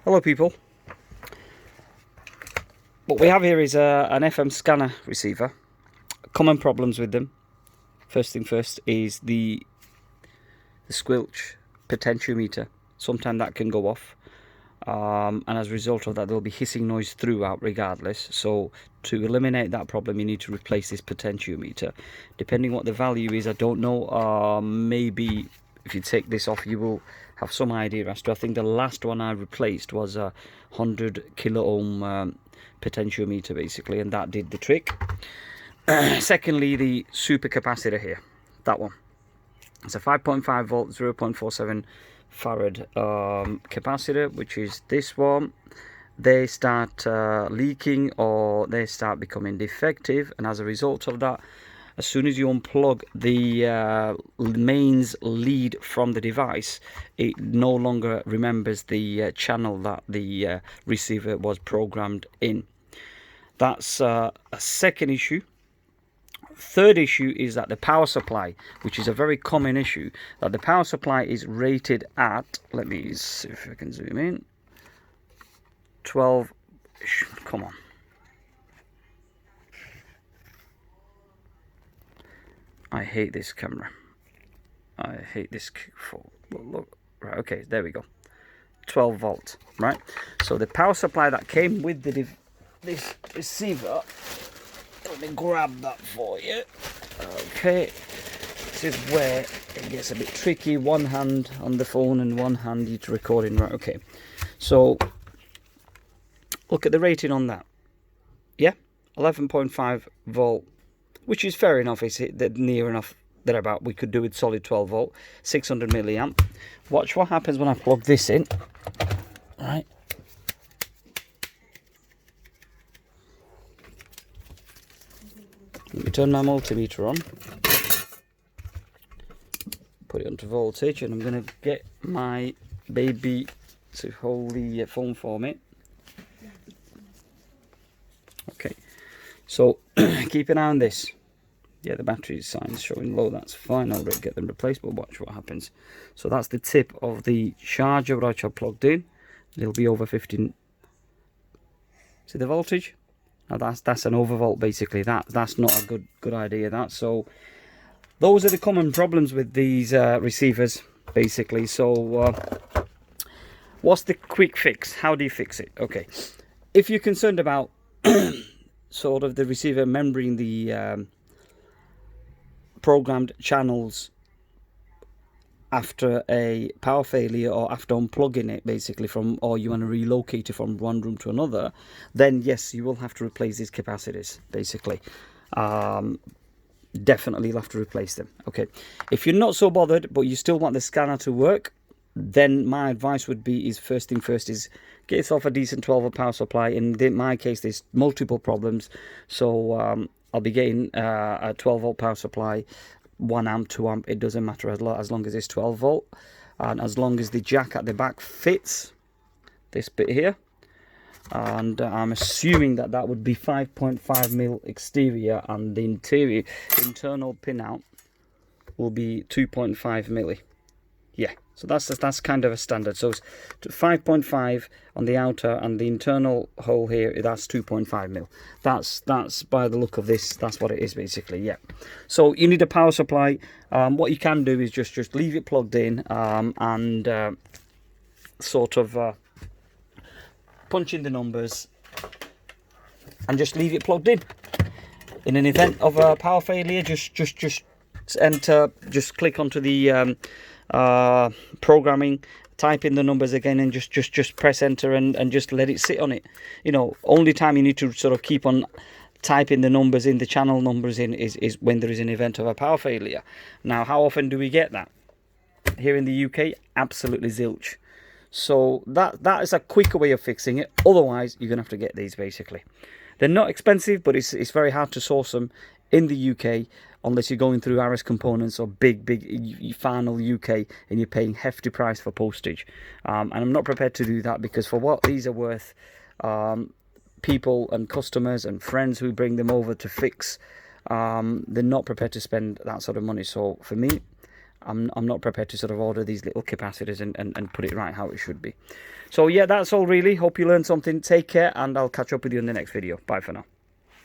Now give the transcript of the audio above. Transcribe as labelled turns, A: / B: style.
A: Hello people. What we have here is an FM scanner receiver. Common problems with them. First thing first is the squelch potentiometer. Sometimes that can go off, and as a result of that there'll be hissing noise throughout regardless. So to eliminate that problem you need to replace this potentiometer. Depending what the value is, I don't know, maybe if you take this off you will have some idea as to. I think the last one I replaced was a 100 kilo ohm potentiometer basically, and that did the trick. Secondly, the super capacitor here, that one, it's a 5.5 volt 0.47 farad capacitor, which is this one. They start leaking or they start becoming defective, and as a result of that, as soon as you unplug the mains lead from the device, it no longer remembers the channel that the receiver was programmed in. That's a second issue. Third issue is that the power supply, which is a very common issue, that the power supply is rated at, let me see if I can zoom in, 12, come on. I hate this camera. I hate this, look, right, okay, there we go. 12 volt, right? So the power supply that came with this receiver, let me grab that for you. Okay, this is where it gets a bit tricky. One hand on the phone and one hand you're recording, right? Okay, so look at the rating on that. Yeah, 11.5 volt, which is fair enough. It's near enough thereabout. We could do with solid 12 volt, 600 milliamp. Watch what happens when I plug this in. Right. Let me turn my multimeter on, put it onto voltage, and I'm going to get my baby to hold the phone for me. Okay, so keep an eye on this. Yeah, the battery signs showing low, that's fine. I'll get them replaced, but watch what happens. So that's the tip of the charger which I plugged in. It'll be over 15. See the voltage? Now that's an overvolt basically. That's not a good idea. So those are the common problems with these receivers basically. So what's the quick fix? How do you fix it? Okay, if you're concerned about sort of the receiver remembering the programmed channels after a power failure or after unplugging it basically from, or you want to relocate it from one room to another, then yes, you will have to replace these capacitors basically. Definitely you'll have to replace them. Okay, if you're not so bothered but you still want the scanner to work, then my advice would be is first thing first is get yourself a decent 12 volt power supply. In my case there's multiple problems, so I'll be getting a 12 volt power supply, 1 amp, 2 amp, it doesn't matter as long as it's 12 volt, and as long as the jack at the back fits this bit here, and I'm assuming that would be 5.5 mil exterior, and the internal pinout will be 2.5 milli. Yeah, so that's kind of a standard. So it's 5.5 on the outer, and the internal hole here, that's 2.5 mil. That's by the look of this, that's what it is basically. Yeah. So you need a power supply. What you can do is just leave it plugged in, and sort of punch in the numbers and just leave it plugged in. In an event of a power failure, just enter, just click onto the programming, type in the numbers again, and just press enter and just let it sit on it. You know, only time you need to sort of keep on typing the numbers in, the channel numbers in, is when there is an event of a power failure. Now, how often do we get that here in the UK? Absolutely zilch. So that is a quicker way of fixing it. Otherwise you're gonna have to get these basically. They're not expensive, but it's very hard to source them in the UK unless you're going through RS Components or big final UK, and you're paying hefty price for postage. And I'm not prepared to do that, because for what these are worth, people and customers and friends who bring them over to fix, they're not prepared to spend that sort of money. So for me, I'm not prepared to sort of order these little capacitors and put it right how it should be. So yeah, that's all really. Hope you learned something. Take care, and I'll catch up with you in the next video. Bye for now.